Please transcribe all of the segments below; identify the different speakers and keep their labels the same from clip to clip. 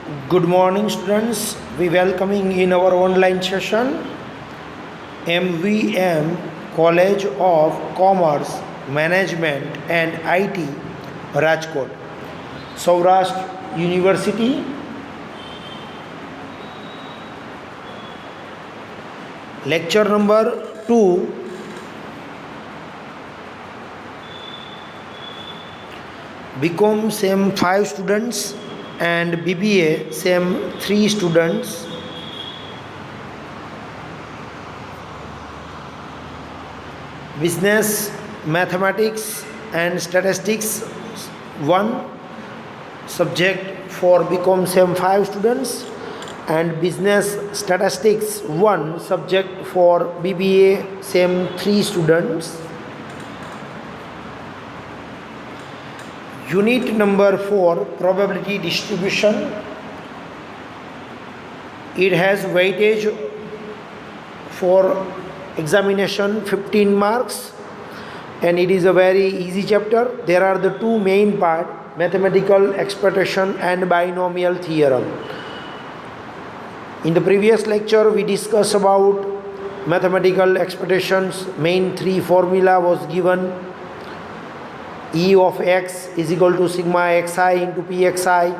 Speaker 1: Good morning, students. We welcoming in our online session MVM College of Commerce, Management and IT, Rajkot, Saurashtra University. Lecture number 2. BCom same 5 students and BBA same 3 students. Business, Mathematics and Statistics 1 subject for BCom same 5 students and Business Statistics 1 subject for BBA same 3 students. Unit number 4, probability distribution. It has weightage for examination 15 marks and it is a very easy chapter. There are the two main parts, mathematical expectation and binomial theorem. In the previous lecture we discussed about mathematical expectations. Main 3 formula was given. E of x is equal to sigma xi into pxi,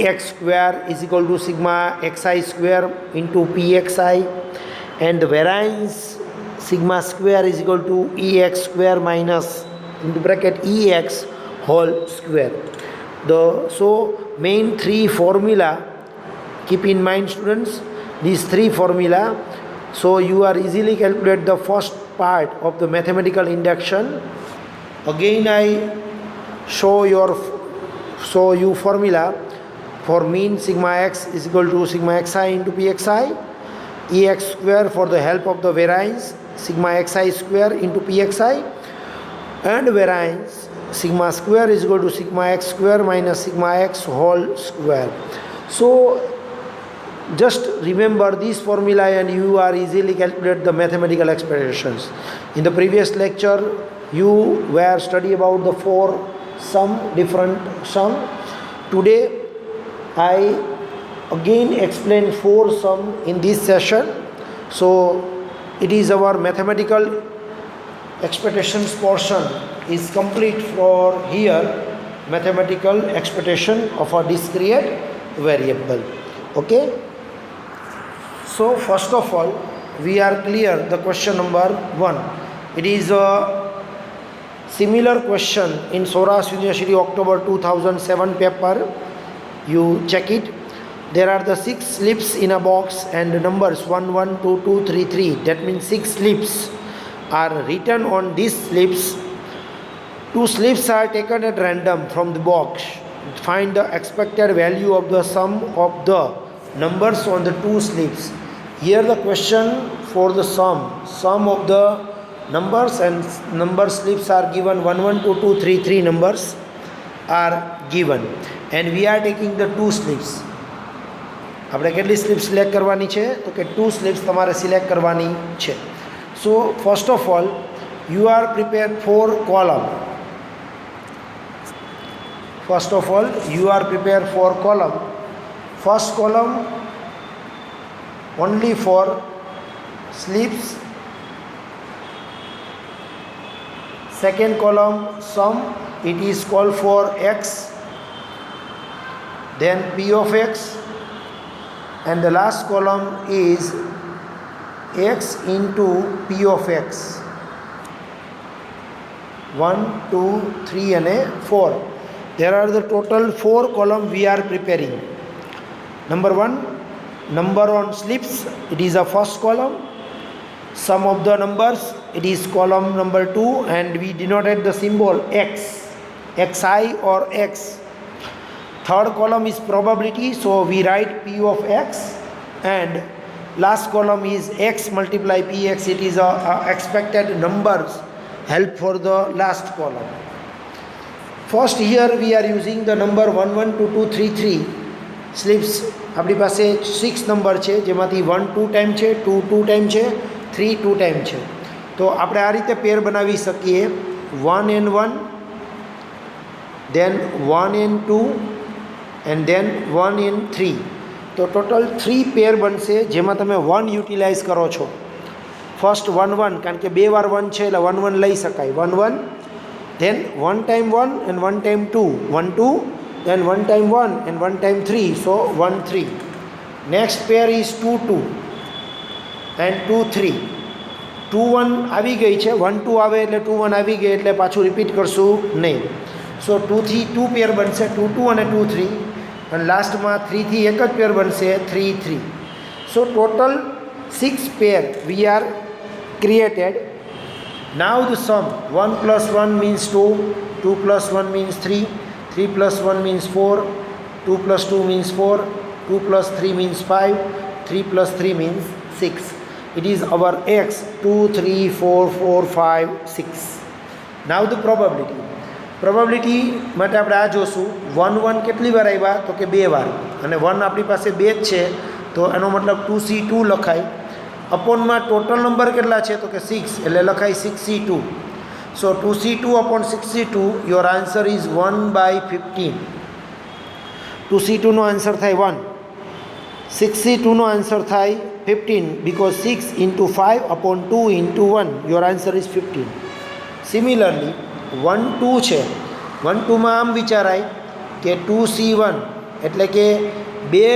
Speaker 1: ex square is equal to sigma xi square into pxi, and the variance sigma square is equal to ex square minus into bracket ex whole square. So main 3 formula, keep in mind students, these 3 formula, so you are easily calculate the first part of the mathematical induction. Again I show you formula for mean sigma x is equal to sigma xi into pxi, ex square for the help of the variance sigma xi square into pxi, and variance sigma square is equal to sigma x square minus sigma x whole square. So just remember this formula and you are easily calculate the mathematical expressions. In the previous lecture you were study about the 4 different sum. Today I again explain 4 sum in this session. So it is our mathematical expectations portion is complete for here, mathematical expectation of a discrete variable. Okay, so first of all we are clear the question number 1. It is a similar question in Saurashtra University October 2007 paper. You check it. There are the 6 slips in a box and the numbers 1, 1, 2, 2, 3, 3. That means 6 slips are written on these slips. 2 slips are taken at random from the box. Find the expected value of the sum of the numbers on the 2 slips. Here the question for the sum of the numbers and number slips are given. 1, 1, 2, 2, 3, 3 numbers are given and we are taking the 2 slips. આપણે કેટલી slip select કરવાની છે તો કે 2 sleeps તમારે select કરવાની છે. So first of all you are prepare 4 column. First of all you are prepare 4 column. First column only for slips. Second column sum, it is called for x, then p of x, and the last column is x into p of x. 1, 2, 3 and 4. There are the total 4 column we are preparing. Number 1, number on slips, it is a first column. Sum of the numbers, it is column number 2 and we denoted the symbol x, xi or x. Third column is probability, so we write p of x, and last column is x multiply px. It is a expected numbers help for the last column. First here we are using the number 1, 1, 2, 2, 3, 3 slips. આપણી પાસે 6 number છે જેમાંથી 1 2 time છે, 2 2 time છે, 3 2 time છે. તો આપણે આ રીતે પેર બનાવી શકીએ. 1 and 1, then 1 and 2, and then 1 in 3. તો ટોટલ 3 પેર બનશે જેમાં તમે 1 યુટિલાઇઝ કરો છો. ફર્સ્ટ 1 1 કારણ કે 2 વાર 1 છે એટલે 1 1 લઈ શકાય. 1 1 than 1 time 1 and 1 time 2 1 2 then 1 time 1 and 1 time 3 so 1 3. Next pair is 2 2 and 2 3. 2 1 આવી ગઈ છે, 1 2 આવે એટલે 2 1 આવી ગઈ એટલે પાછું રિપીટ કરશું નહીં. સો 2 થી 2 પેર બનશે, 2 2 અને 2 3, અને લાસ્ટમાં 3 થી એક જ પેર બનશે 3 3. સો total 6 pair we are created. Now the sum 1 plus 1 means 2, 2 plus 1 means 3, 3 plus 1 means 4, 2 plus 2 means 4, 2 plus 3 means 5, 3 plus 3 means 6. It is our x 2 3 4 4 5 6. Now the probability. Probability માટે આપણે આ જોશું. 1 1 કેટલી વાર આવ્યા તો કે 2 વાર, અને 1 આપણી પાસે 2 જ છે તો એનો મતલબ 2c2 લખાય. અપોનમાં ટોટલ નંબર કેટલા છે તો કે 6 એટલે લખાય 6c2. So 2c2 upon 6c2 your answer is 1/15. 2c2નો આન્સર થાય 1, 6c2નો આન્સર થાય 15 because 6 into 5 upon 2 into 1 your answer is 15. Similarly 1 2 છે, 1 2માં આમ વિચારાય કે 2c1 એટલે કે 2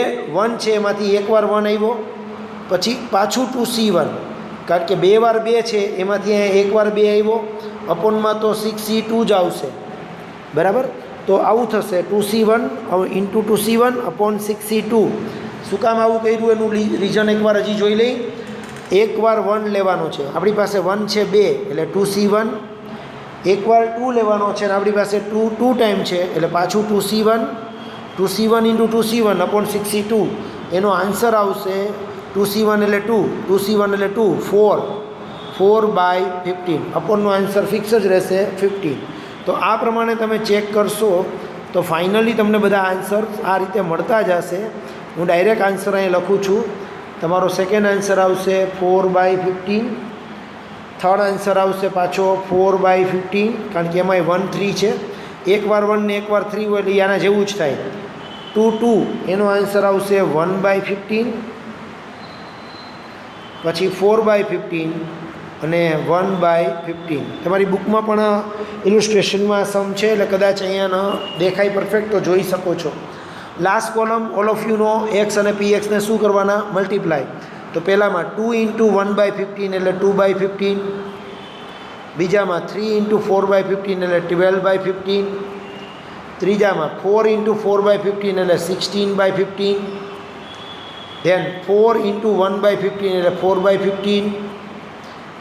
Speaker 1: 1 છે એમાંથી એક વાર 1 આવ્યો, પછી પાછું 2c1 કારણ કે 2 વાર 2 છે એમાંથી એક વાર 2 આવ્યો, અપોનમાં તો 6c2 જ આવશે. બરાબર, તો આવું થશે 2c1 into 2c1 upon 6c2. શું કામ આવું કર્યું એનું રીઝન એકવાર હજી જોઈ લઈ. એકવાર 1 લેવાનો છે, આપણી પાસે 1 છે 2 એટલે 2c1, એકવાર 2 લેવાનો છે અને આપણી પાસે 2 2 ટાઈમ છે એટલે પાછું 2c1 into 2c1 upon 6c2. એનો આન્સર આવશે 2c1 એટલે 2, 2c1 એટલે 2 4/15. અપોનનો આન્સર ફિક્સ જ રહેશે 15. તો આ પ્રમાણે તમે ચેક કરશો તો ફાઇનલી તમને બધા આન્સર આ રીતે મળતા જ હશે. હું ડાયરેક્ટ આન્સર અહીં લખું છું. તમારો સેકન્ડ આન્સર આવશે 4/15, થર્ડ આન્સર આવશે પાછો 4/15 કારણ કે એમાંય 1 3 છે. એકવાર 1 ને એકવાર 3 હોય એટલે આના જેવું જ થાય. 2 2 એનો આન્સર આવશે 1/15, પછી 4/15 અને 1/15. તમારી બુકમાં પણ ઇલુસ્ટ્રેશનમાં સમ છે એટલે કદાચ અહીંયા દેખાય પરફેક્ટ તો જોઈ શકો છો. Last column all of you know x અને pxને શું કરવાના મલ્ટીપ્લાય. તો પહેલામાં 2 ઇન્ટુ 1/15 એટલે 2/15, બીજામાં 3 ઇન્ટુ 4/15 એટલે 12/15, ત્રીજામાં 4 ઇન્ટુ 4/15 એટલે 16/15, then 4 into 1/15 એટલે 4/15,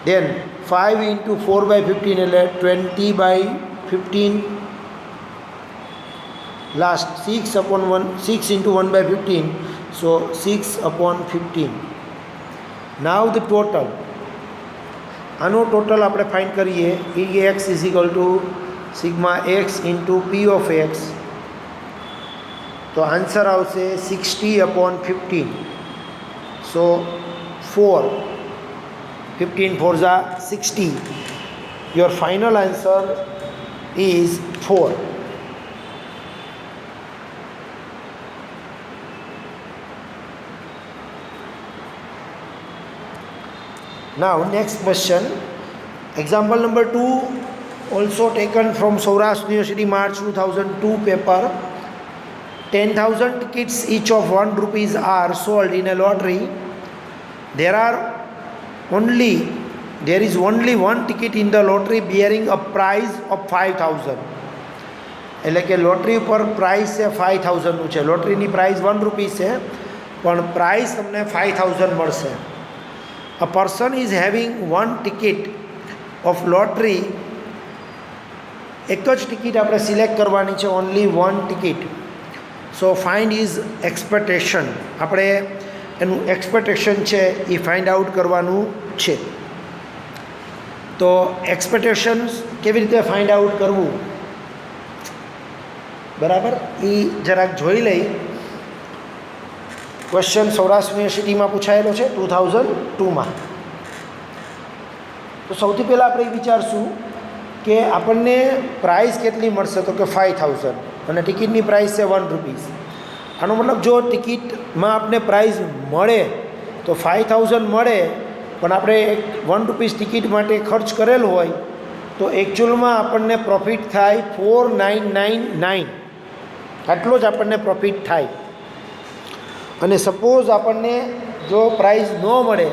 Speaker 1: then 5 into 4/15 એટલે 20/15, last 6 into 1/15 so 6/15. Now the total. આનો ટોટલ આપણે ફાઇન્ડ કરીએ. Ex is equal to sigma x into p of x. તો આન્સર આવશે 60/15. So 4, 15 4s are 60. Your final answer is 4. Now next question, example number 2, also taken from Saurashtra University March 2002 paper. 10,000 tickets each of 1 rupees are sold in a lottery. There is only one ticket in the lottery bearing a price of 5,000. એટલે કે lottery ઉપર price છે 5,000નું છે. લોટરીની price 1 rupees છે પણ price તમને 5,000 મળશે. A person is having one ticket of lottery. એક જ ટિકિટ આપણે સિલેક્ટ કરવાની છે, only one ticket. So find is expectation. આપણે એનું એક્સપેક્ટેશન છે એ ફાઇન્ડ આઉટ કરવાનું છે. તો એક્સપેક્ટેશન્સ કેવી રીતે ફાઇન્ડ આઉટ કરવું બરાબર એ જરાક જોઈ લઈ. ક્વેશ્ચન સૌરાષ્ટ્ર યુનિવર્સિટીમાં પૂછાયેલો છે 2002માં. તો સૌથી પહેલાં આપણે એ વિચારશું કે આપણને પ્રાઇસ કેટલી મળશે તો કે 5,000 અને ટિકિટની પ્રાઇસ છે 1 રૂપીસ. આનો મતલબ જો ટિકિટમાં આપને પ્રાઇઝ મળે તો 5000 મળે, પણ આપણે 1 રૂપીસ ટિકિટ માટે ખર્ચ કરેલ હોય તો એકચ્યુઅલમાં આપણને પ્રોફિટ થાય 4999, આટલો જ આપણને પ્રોફિટ થાય. અને સપોઝ આપણને જો પ્રાઇઝ ન મળે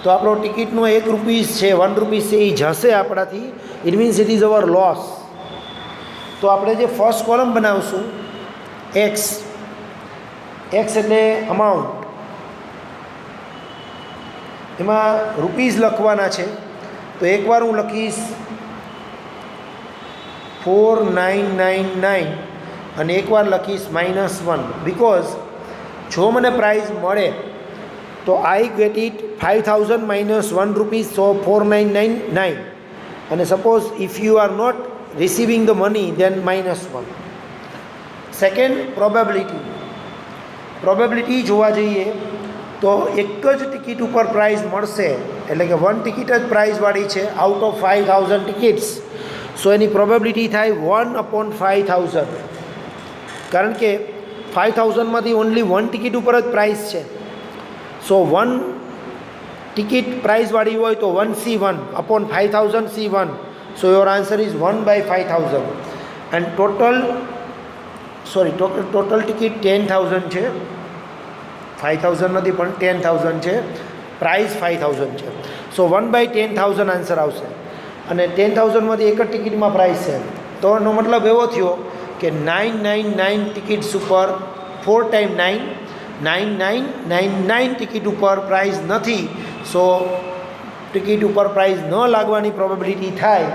Speaker 1: તો આપણો ટિકિટનો 1 રૂપીસ છે, 1 રૂપીસ છે, એ જશે આપણાથી. It means it is our loss. તો આપણે જે ફર્સ્ટ કોલમ બનાવશું એક્સ એટલે અમાઉન્ટ, એમાં રૂપીઝ લખવાના છે. તો એકવાર હું લખીશ 4999 અને એકવાર લખીશ -1, બિકોઝ જો મને પ્રાઇઝ મળે તો I get it 5000 -1 rupees, so 4999. અને suppose if you are not receiving the money then -1. Second, probability જોવા જઈએ તો એક જ ટિકિટ ઉપર પ્રાઇઝ મળશે, એટલે કે 1 ટિકિટ જ પ્રાઇઝવાળી છે out of 5000 tickets. So any probability થાય 1/5000, કારણ કે 5000માંથી ઓનલી 1 ટિકિટ ઉપર જ પ્રાઇઝ છે. સો 1 ટિકિટ પ્રાઇઝવાળી હોય તો 1C1 upon 5000 C1. So your answer is 1/5000. End total ticket 10000 છે, 5000 નથી પણ 10000 છે, પ્રાઇઝ 5000 છે. સો 1/10000 આન્સર આવશે. અને 10000માંથી એક જ ટિકિટમાં પ્રાઇઝ છે, તો એનો મતલબ એવો થયો કે 999 ટિકિટ્સ ઉપર 4 × 9 9999 ટિકિટ ઉપર પ્રાઇઝ નથી. સો ટિકિટ ઉપર પ્રાઇઝ ન લાગવાની પ્રોબેબિલિટી થાય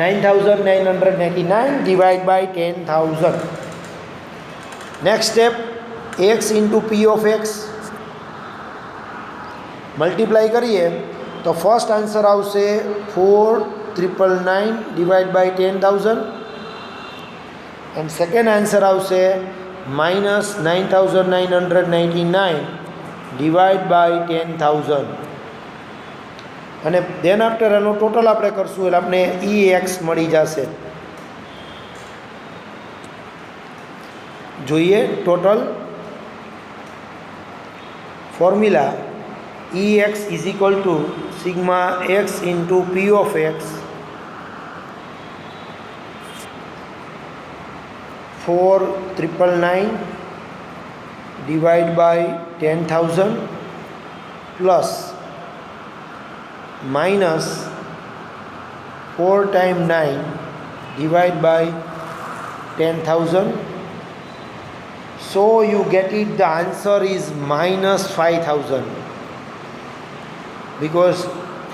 Speaker 1: 9999 divide by 10000. Next step, x into P of X multiply કરીએ તો ફર્સ્ટ આન્સર આવશે 4999 divide by 10000 and second answer આવશે -9999 ડિવાઈડ બાય 10000. અને દેન આફ્ટર એનો ટોટલ આપણે કરશું એટલે આપણે EX મળી જશે. જોઈએ total formula, EX is equal to sigma x into P of X 4999 divide by 10000 plus minus 4 × 9 divided by 10000. So you get it, the answer is -5000, because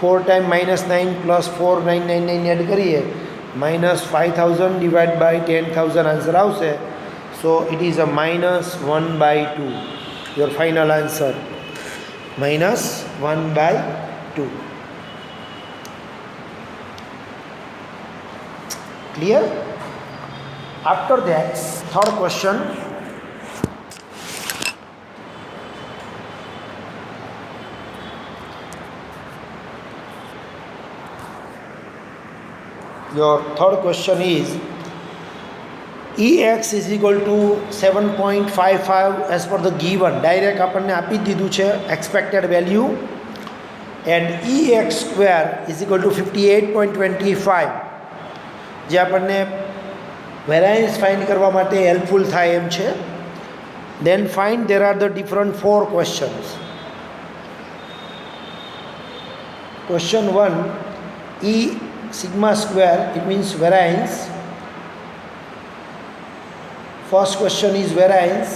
Speaker 1: 4 × -9 plus 4999 add કરીએ -5000 divided by 10000 answer આવશે. So it is a -1/2. Your final answer -1/2. Clear? After that, third question. Your third question is EX is equal to 7.55 as per the given. Direct આપણને આપી દીધું છે expected value, and EX square is equal to 58.25, જે આપણને variance find કરવા માટે helpful થાય એમ છે. Then find there are the different 4 questions. Question 1, E sigma square, it means variance. First question is variance.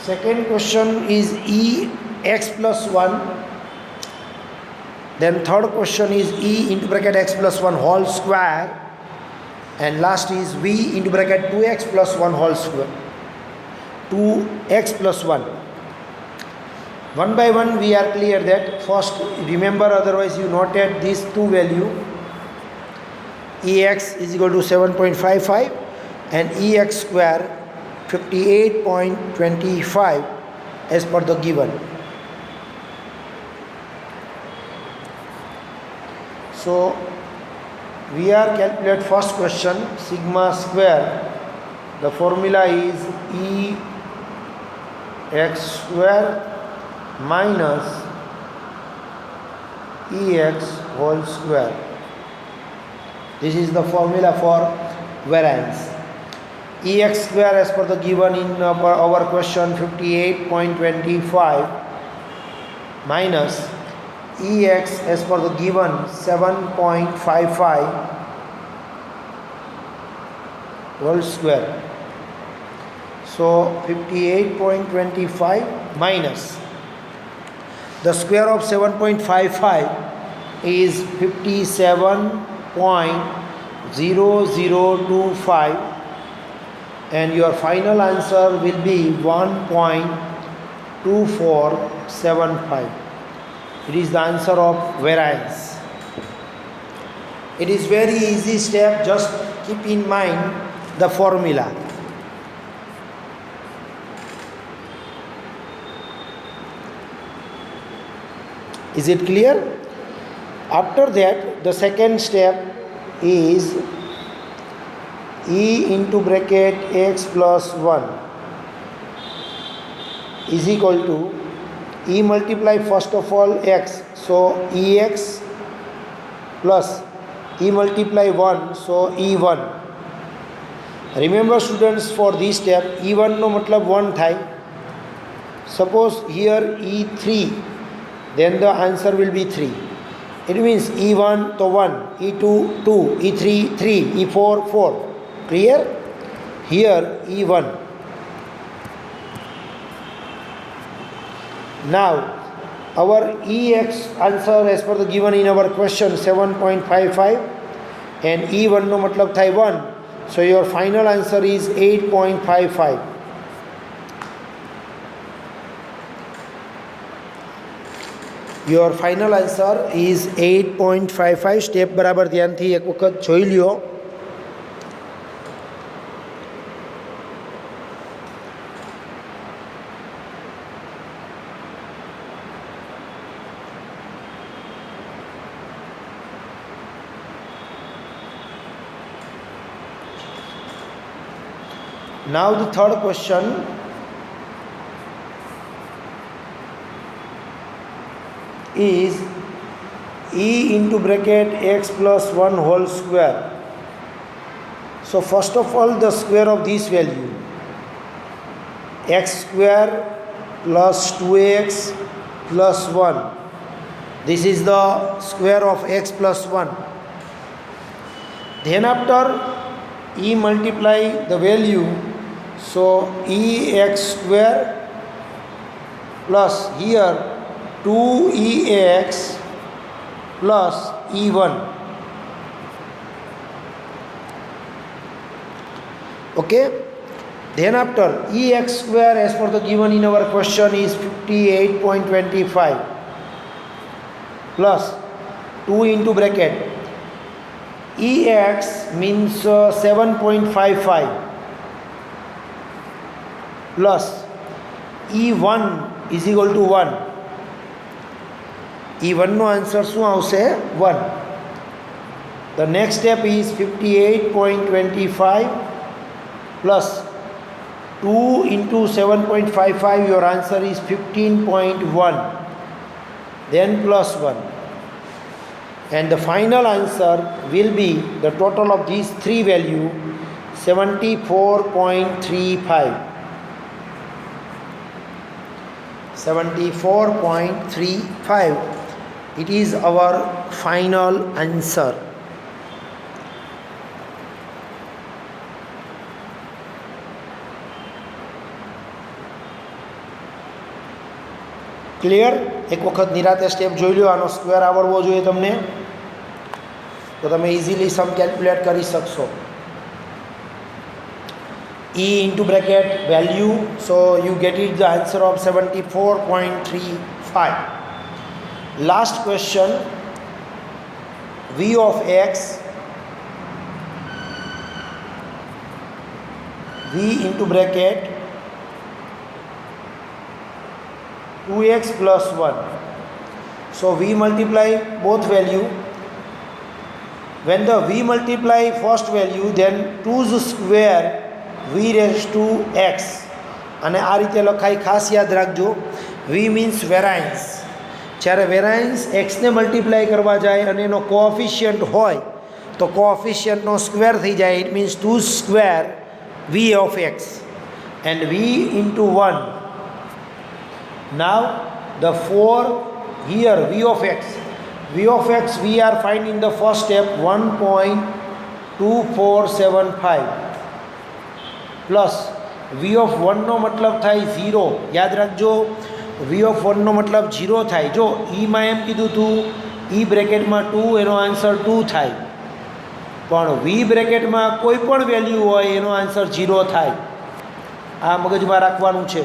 Speaker 1: Second question is EX plus 1. Then third question is E into bracket x plus 1 whole square, and last is V into bracket 2x plus 1 whole square, 2x plus 1. One by one we are clear that first remember, otherwise you noted these two value. EX is equal to 7.55 and EX square 58.25 as per the given. So we are calculate first question sigma square. The formula is ex square minus ex whole square. This is the formula for variance. Ex square as per the given in our question 58.25 minus ex as per the given 7.55 whole square. So 58.25 minus the square of 7.55 is 57.0025 and your final answer will be 1.2475. It is the answer of variance. It is very easy step, just keep in mind the formula. Is it clear? After that, the second step is e into bracket x plus 1 is equal to e multiply first of all x, so ex plus e multiply 1, so e1. Remember students, for this step e1 no matlab 1 થાય. Suppose here e3, then the answer will be 3. It means e1 to 1, e2 2, e3 3, e4 4. Clear? Here e1. Now our ex answer as per the given in our question 7.55 and e1 no matlab thai 1, so your final answer is 8.55. Your final answer is 8.55. Step બરાબર ધ્યાનથી એક વખત જોઈ લ્યો. Now the third question is e into bracket x plus 1 whole square. So first of all, the square of this value, x square plus 2x plus 1, this is the square of x plus 1. Then after e multiply the value, so ex square plus here 2ex plus e1. Okay, then after ex square as per the given in our question is 58.25 plus 2 into bracket ex means 7.55 plus e1 is equal to 1. e1 no answer શું આવશે 1. The next step is 58.25 plus 2 into 7.55, your answer is 15.1, then plus 1, and the final answer will be the total of these three value 74.35. 74.35. It is our final answer. Clear? એક વખત નિરાતે step જોઈ લો. આનો square આવડવો જોઈએ તમને, તો તમે easily સમ calculate કરી શકશો. e into bracket value, so you get it the answer of 74.35. Last question, v of x, v into bracket 2x plus 1. So we multiply both value. When the we multiply first value, then 2's square V rays two x, અને આ રીતે લખાય. ખાસ યાદ રાખજો, વી means વેરાયન્સ. જ્યારે વેરાયન્સ એક્સને multiply કરવા જાય અને એનો કોએફિશિયન્ટ હોય તો કોએફિશિયન્ટનો સ્ક્વેર થઈ જાય. It means 2 square V of X and V into 1. Now the 4 here v of x we are finding the first step 1.2475 plus v of 1 નો મતલબ થાય 0. યાદ રાખજો, v of 1 નો મતલબ 0 થાય. જો માં એમ કીધું હતું e બ્રેકેટમાં 2, એનો આન્સર 2 થાય, પણ v બ્રેકેટમાં કોઈ પણ વેલ્યુ હોય એનો આન્સર 0 થાય. આ મગજમાં રાખવાનું છે.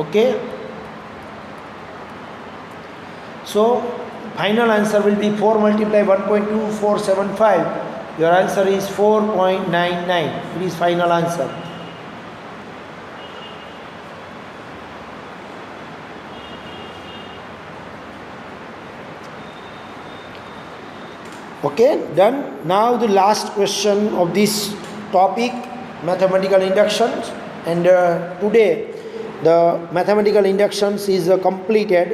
Speaker 1: Okay, so final answer will be 4 multiply 1.2475. Your answer is 4.99. It is final answer. Okay, done. Now the last question of this topic, mathematical inductions, and today the mathematical inductions is completed.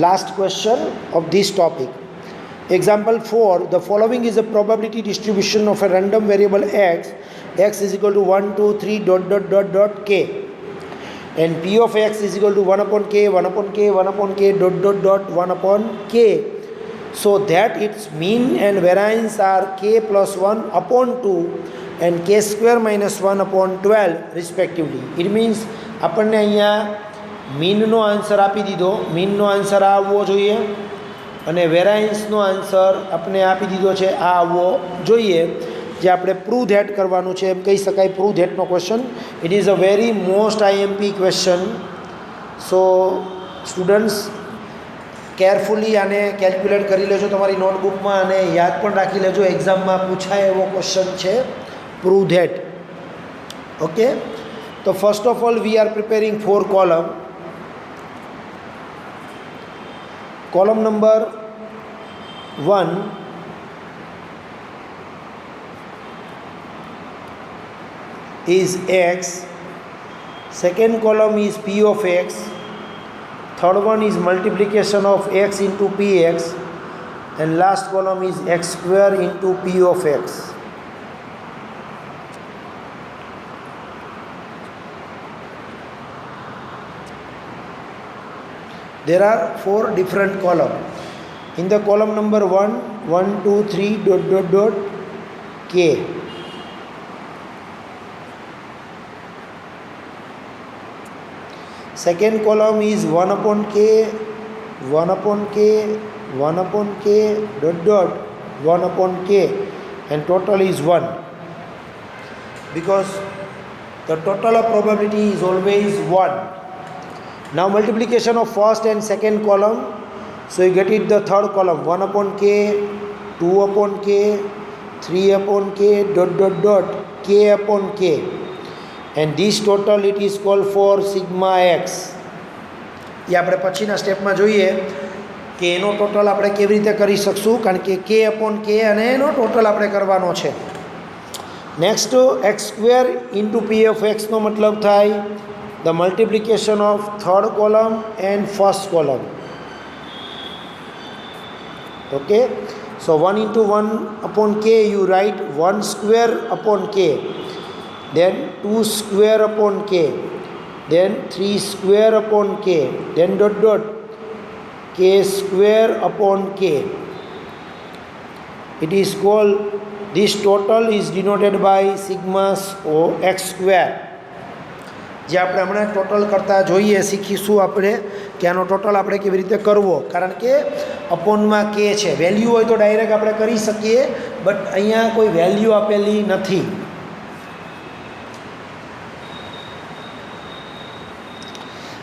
Speaker 1: Last question of this topic. Example 4, the following is a probability distribution of a random variable x. X is equal to 1 2 3 dot dot dot dot k, and p of x is equal to 1 upon k 1 upon k 1 upon k dot dot dot 1 upon k, so that its mean and variance are k plus 1 upon 2 and k square minus 1 upon 12 respectively. It means આપણને અહીંયા મીનનો answer આપી દીધો. મીનનો answer આ આવવો જોઈએ અને વેરાયન્સનો answer આપણે આપી દીધો છે આ આવવો જોઈએ, જે આપણે પ્રૂવ ધેટ કરવાનું છે, એમ કહી શકાય. પ્રૂવ ધેટનો question. It is a very most IMP question. So students carefully આને કેલ્ક્યુલેટ કરી લેજો તમારી નોટબુકમાં અને યાદ પણ રાખી લેજો. એક્ઝામમાં પૂછાય એવો ક્વેશ્ચન છે prove that. Okay, so first of all we are preparing 4 column. Column number 1 is x, second column is p of x, third one is multiplication of x into px, and last column is x square into p of x. There are 4 different columns. In the column number 1, 1 2 3 dot dot dot k. Second column is 1 upon k 1 upon k 1 upon k dot dot 1 upon k, and total is 1, because the total of probability is always 1. Now multiplication of first and second column, so you get it the third column 1 upon k 2 upon k 3 upon k dot dot dot k upon k, and this total it is called for sigma x. એ આપણે પછીના સ્ટેપમાં જોઈએ કે એનો total આપણે કેવી રીતે કરી શકશું, કારણ કે k upon k અને એનો ટોટલ આપણે કરવાનો છે. Next x square into p of x નો મતલબ થાય the multiplication of third column and first column. Okay, so 1 into 1 upon k you write 1 square upon k, then 2 square upon k, then 3 square upon k, then dot dot k square upon k. It is called, this total is denoted by sigma or x square. જે આપણે હમણાં total કરતાં જોઈએ શીખીશું આપણે કે આનો total આપણે કેવી રીતે કરવો, કારણ કે અપોનમાં કે છે. વેલ્યુ હોય તો ડાયરેક્ટ આપણે કરી શકીએ, બટ અહીંયા કોઈ વેલ્યુ આપેલી નથી.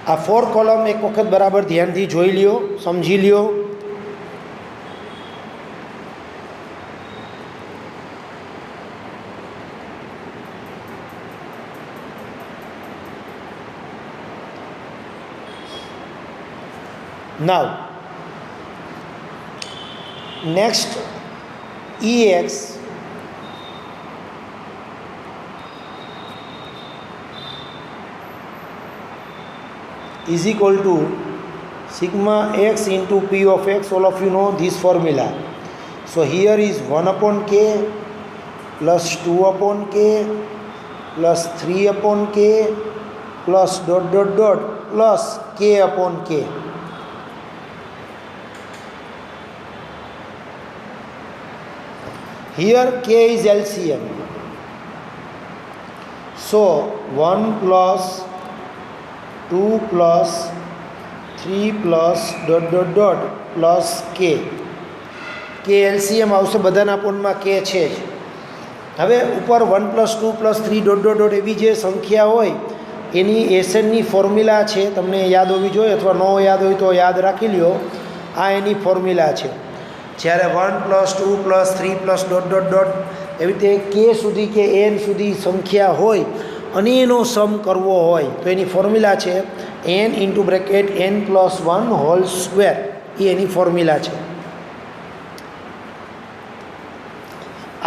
Speaker 1: આ 4 કોલમ એક વખત બરાબર ધ્યાનથી જોઈ લ્યો, સમજી લ્યો. Now next EX is equal to sigma x into P of x. All of you know this formula. So here is 1 upon k plus 2 upon k plus 3 upon k plus dot dot dot plus k upon k. Here k is LCM. So 1 plus 2 plus 3 plus dot dot dot plus k. કે LCM આવશે, બધાના પૂર્ણમાં કે છે જ. હવે ઉપર 1 + 2 + 3 dot dot dot એવી જે સંખ્યા હોય એની એસએનની ફોર્મ્યુલા છે, તમને યાદ હોવી જોઈએ, અથવા ન યાદ હોય તો યાદ રાખી લ્યો. આ એની ફોર્મ્યુલા છે. જ્યારે 1 + 2 + 3 + ડોટ ડોટ ડોટ એવી રીતે કે સુધી કે એન સુધી સંખ્યા હોય અને એનો સમ કરવો હોય તો એની ફોર્મ્યુલા છે n × n + 1 હોલ સ્ક્વેર. એ એની ફોર્મ્યુલા છે.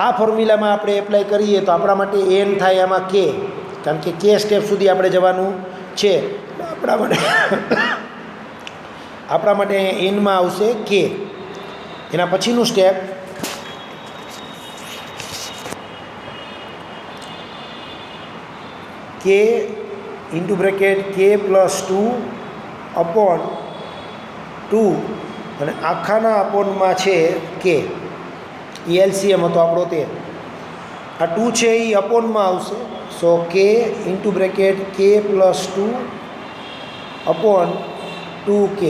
Speaker 1: આ ફોર્મ્યુલામાં આપણે એપ્લાય કરીએ તો આપણા માટે n થાય આમાં k, કારણ કે k સ્ટેપ સુધી આપણે જવાનું છે. આપણા માટે એનમાં આવશે k. એના પછીનું સ્ટેપ k × k + 2 upon 2 અને આખાના અપોનમાં છે k. એલસીએમ હતો આપણો તે. આ 2 છે એ અપોનમાં આવશે. સો k × k + 2 upon 2k.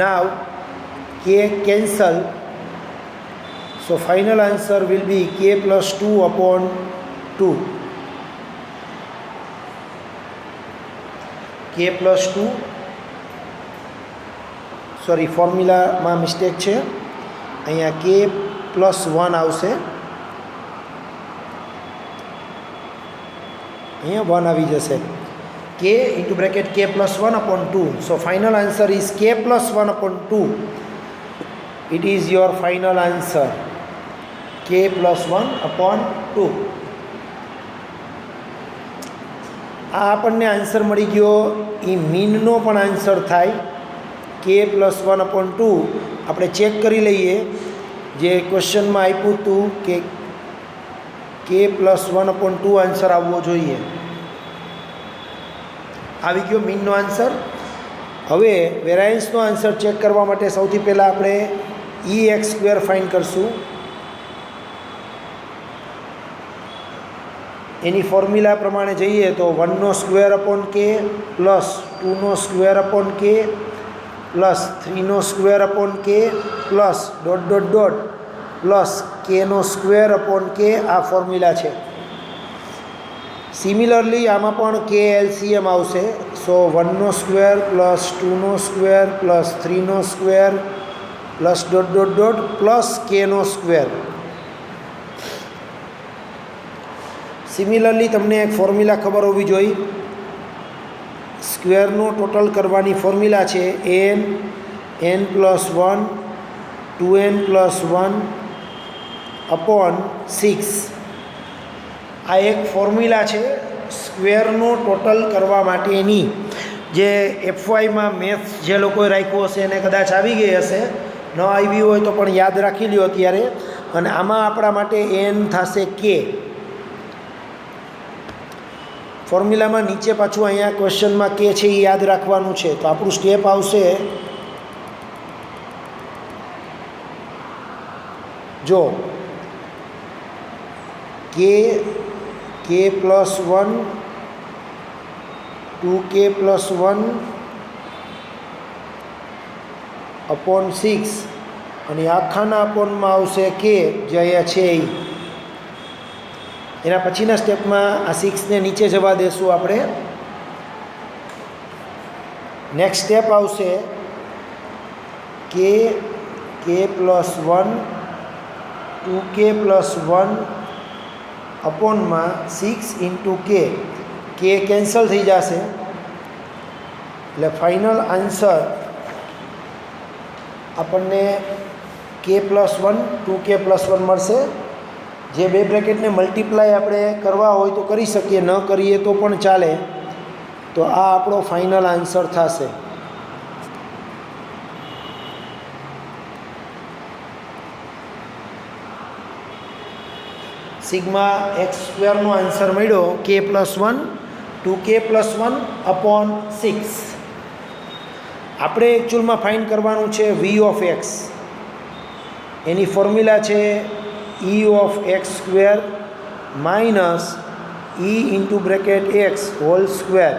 Speaker 1: Now k cancel, so final answer will be k + 2 upon 2. k + 2, sorry ફોર્મ્યુલામાં mistake છે, અહીંયા k + 1 આવશે, અહીંયા 1 આવી જશે. k × k + 1 upon 2. So final answer is k + 1 upon 2. It is your final answer, k + 1 upon 2. આ આપણને answer મળી ગયો. એ મીનનો પણ આન્સર થાય k + 1 upon 2. આપણે ચેક કરી લઈએ જે ક્વેશ્ચનમાં આપ્યું હતું કે k + 1 upon 2 આન્સર આવવો જોઈએ. આવી ગયો મીનનો આન્સર. હવે વેરાયન્સનો આન્સર ચેક કરવા માટે સૌથી પહેલાં આપણે EX² ફાઇન્ડ કરશું. એની ફોર્મ્યુલા પ્રમાણે જઈએ તો 1² upon k plus 2² upon k plus 3² upon k plus dot dot dot plus k² upon k. આ ફોર્મ્યુલા છે. સિમિલરલી આમાં પણ k એલસીએમ આવશે. સો 1² plus 2² plus 3² plus dot dot dot plus k². Similarly તમને એક ફોર્મ્યુલા ખબર હોવી જોઈએ. સ્ક્વેરનો ટોટલ કરવાની ફોર્મ્યુલા છે n + 1 2n + 1 upon 6. આ એક ફોર્મ્યુલા છે સ્ક્વેરનો ટોટલ કરવા માટેની. જે FYમાં મેથ્સ જે લોકોએ રાખ્યું હશે એને કદાચ આવી ગઈ હશે, ન આવી હોય તો પણ યાદ રાખી લ્યો અત્યારે. અને આમાં આપણા માટે n થશે k. ફોર્મ્યુલામાં નીચે પાછું અહીંયા ક્વેશ્ચનમાં કે છે એ યાદ રાખવાનું છે. તો આપણું સ્ટેપ આવશે, જો k + 1 2k + 1 upon 6 અને આખાના અપોનમાં આવશે k, જે અહીંયા છે એ. એના પછીના સ્ટેપમાં આ 6ને નીચે જવા દેશું આપણે. નેક્સ્ટ સ્ટેપ આવશે k + 1 2k + 1 અપોનમાં 6 × k. k cancel થઈ જશે. એટલે ફાઇનલ આન્સર આપણને k+1 2k+1 મળશે. જે બે બ્રેકેટને મલ્ટીપ્લાય આપણે કરવા હોય તો કરી શકીએ, ન કરીએ તો પણ ચાલે. તો આ આપણો ફાઇનલ આન્સર થશે. સિગ્મા x² નો આન્સર મળ્યો k+1 2k+1 અપોન 6. આપણે એકચ્યુઅલમાં ફાઇન્ડ કરવાનું છે v ઓફ x. એની ફોર્મ્યુલા છે e of x² minus e into bracket x whole square.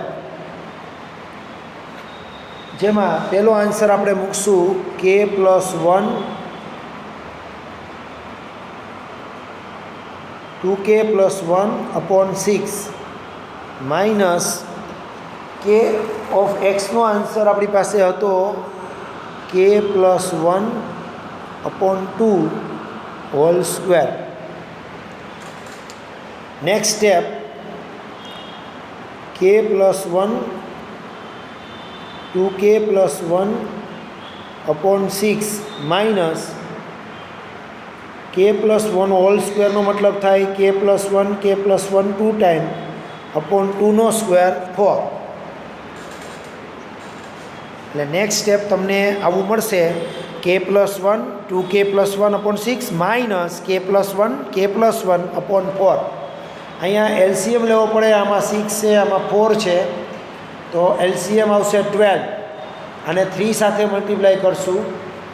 Speaker 1: જેમાં પહેલો આન્સર આપણે મૂકશું k+1 2k+1 upon 6 minus K of એક્સનો આન્સર આપણી પાસે હતો k+1 upon 2 whole square. Next step k+1 2k+1 upon 6 minus k+1 whole સ્ક્વેરનો મતલબ થાય k+1 2 ટાઈમ અપોન 2નો સ્ક્વેર 4. એટલે નેક્સ્ટ સ્ટેપ તમને આવું મળશે k+1 2k+1 upon 6 minus k+1 upon 4. અહીંયા એલસીએમ લેવો પડે. આમાં 6 છે, આમાં 4 છે, તો એલસીએમ આવશે 12. અને 3 સાથે મલ્ટીપ્લાય કરશું,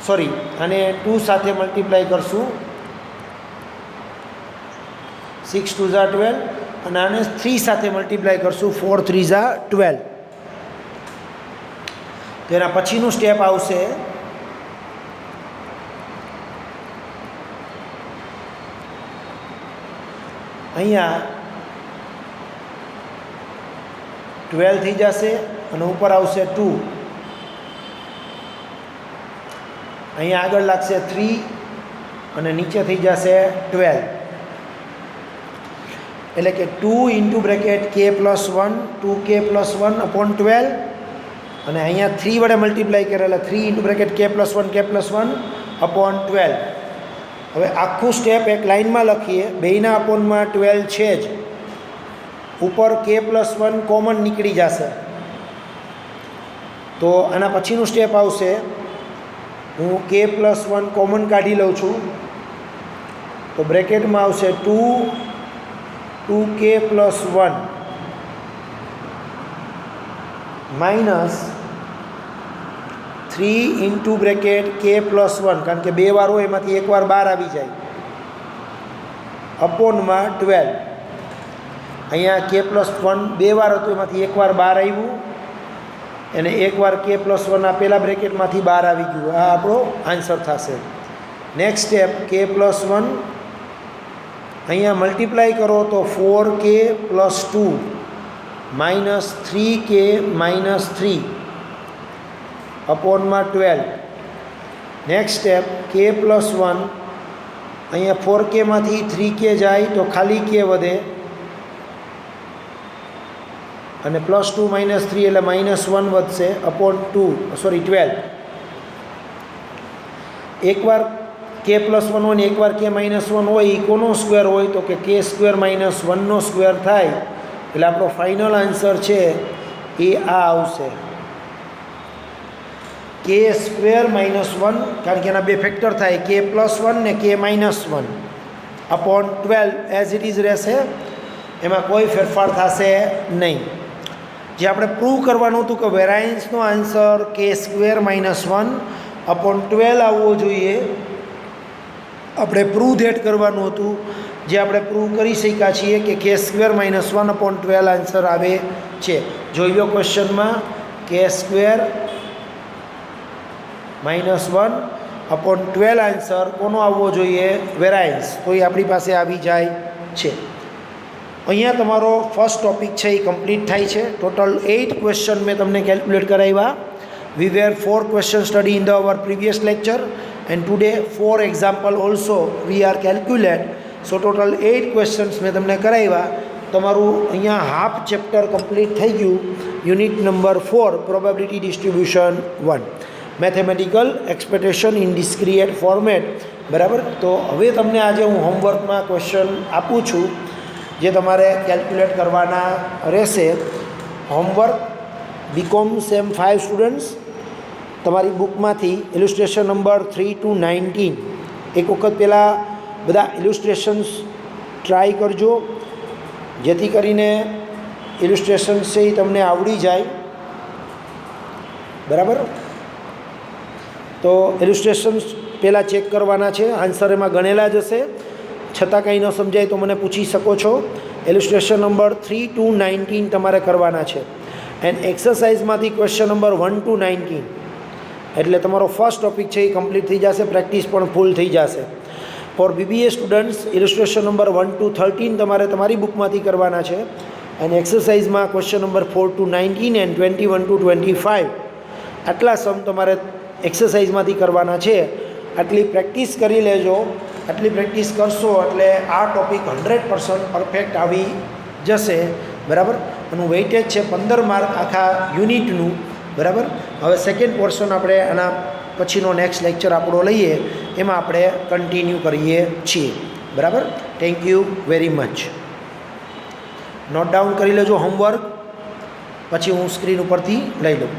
Speaker 1: સોરી અને 2 સાથે મલ્ટીપ્લાય કરશું, 6 2 ઝા 12 અને આને 3 સાથે મલ્ટીપ્લાય કરશું, 4 3 ઝા 12. તો એના પછીનું સ્ટેપ આવશે અહીંયા 12 થઈ જશે અને ઉપર આવશે 2. અહીંયા આગળ લાગશે 3 અને નીચે થઈ જશે 12. એટલે કે 2 into bracket k+1 2k+1 upon 12 અને અહીંયા 3 વડે મલ્ટીપ્લાય કરેલા 3 ઇન્ટુ બ્રેકેટ k+1 અપોન 12. હવે આખું સ્ટેપ એક લાઇનમાં લખીએ. બેયના અપોનમાં 12 છે જ, ઉપર k+1 કોમન નીકળી જશે. તો આના પછીનું સ્ટેપ આવશે, હું k+1 કોમન કાઢી લઉં છું, તો બ્રેકેટમાં આવશે 2k+1 minus 3 into bracket k+1, કારણ કે 2 વાર હોય એમાંથી 1 વાર બહાર આવી જાય, અપોનમાં 12. અહીંયા k+1 2 વાર હતું, એમાંથી 1 વાર બહાર આવ્યું અને 1 વાર k+1 આ પહેલાં બ્રેકેટમાંથી બહાર આવી ગયું. આ આપણો આન્સર થશે. નેક્સ્ટ સ્ટેપ k+1 અહીંયા મલ્ટીપ્લાય કરો તો 4k+2 minus 3k minus 3 અપોનમાં 12. Next step k+1 અહીંયા 4kમાંથી 3k જાય તો ખાલી k વધે અને +2 -3 એટલે -1 વધશે અપોન 12. એકવાર k+1 હોય ને એકવાર k-1 હોય, એ કોનો સ્ક્વેર હોય તો કે k² - 1નો સ્ક્વેર થાય. એટલે આપણો ફાઇનલ આન્સર છે એ આ આવશે k² - 1, કારણ કે એના બે ફેક્ટર થાય k+1 ને k-1 upon 12 as it is રહેશે. એમાં કોઈ ફેરફાર થશે નહીં. જે આપણે પ્રૂવ કરવાનું હતું કે વેરાયન્સનો આન્સર k² - 1 અપોન 12 આવવો જોઈએ, આપણે પ્રૂવ ધેટ કરવાનું હતું, જે આપણે પ્રૂવ કરી શક્યા છીએ કે k² - 1 અપોન 12 આન્સર આવે છે. જોઈ લો ક્વેશ્ચનમાં k² - 1 અપોન 12 આન્સર કોનો આવવો જોઈએ? વેરાયન્સ. તો એ આપણી પાસે આવી જાય છે. અહીંયા તમારો ફર્સ્ટ ટોપિક છે એ કમ્પ્લીટ થાય છે. ટોટલ 8 ક્વેશ્ચન મેં તમને કેલ્ક્યુલેટ કરાવ્યા. વી વેર 4 question study in the hour previous lecture and today 4 example also we are calculate. So total 8 questions મેં તમને કરાવ્યા. તમારું અહીંયા હાફ ચેપ્ટર કમ્પ્લીટ થઈ ગયું. Unit number 4 probability distribution 1 mathematical expectation in discrete format. બરાબર. તો હવે તમને આજે હું હોમવર્કમાં ક્વેશ્ચન આપું છું જે તમારે કેલ્ક્યુલેટ કરવાના રહેશે. હોમવર્ક બીકોમ સેમ 5 સ્ટુડન્ટ્સ તમારી બુકમાંથી ઇલિસ્ટ્રેશન નંબર 3 to 19 એક વખત પહેલાં બધા ઇલિસ્ટ્રેશન્સ ટ્રાય કરજો જેથી કરીને ઇલિસ્ટ્રેશન્સ છે એ તમને આવડી જાય. બરાબર. તો ઇલિસ્ટ્રેશન્સ પહેલાં ચેક કરવાના છે. આન્સર એમાં ગણેલા જ હશે, છતાં કંઈ ન સમજાય તો મને પૂછી શકો છો. ઇલિસ્ટ્રેશન નંબર 3 to 19 તમારે કરવાના છે. એન્ડ એક્સરસાઇઝમાંથી ક્વેશ્ચન નંબર 1 to 19 એટલે તમારો ફર્સ્ટ ટોપિક છે એ કમ્પ્લીટ થઈ જશે, પ્રેક્ટિસ પણ ફૂલ થઈ જશે. For BBA students illustration number 1 to 13 તમારે તમારી બુકમાંથી કરવાના છે. અને એક્સરસાઇઝમાં question number 4 to 19 and 21 to 25 આટલા સમ તમારે એક્સરસાઇઝમાંથી કરવાના છે. આટલી પ્રેક્ટિસ કરી લેજો. આટલી પ્રેક્ટિસ કરશો એટલે આ ટોપિક 100% પરફેક્ટ આવી જશે. બરાબર. એનું વેઇટેજ છે 15 માર્ક આખા યુનિટનું. બરાબર. હવે સેકન્ડ પોર્શન આપણે આના પછીનો નેક્સ્ટ લેક્ચર આપણો લઈએ એમાં આપણે કન્ટિન્યુ કરીએ છીએ. બરાબર. Thank you very much. Note down કરી લેજો હોમવર્ક, પછી હું સ્ક્રીન ઉપરથી લઈ લઉં.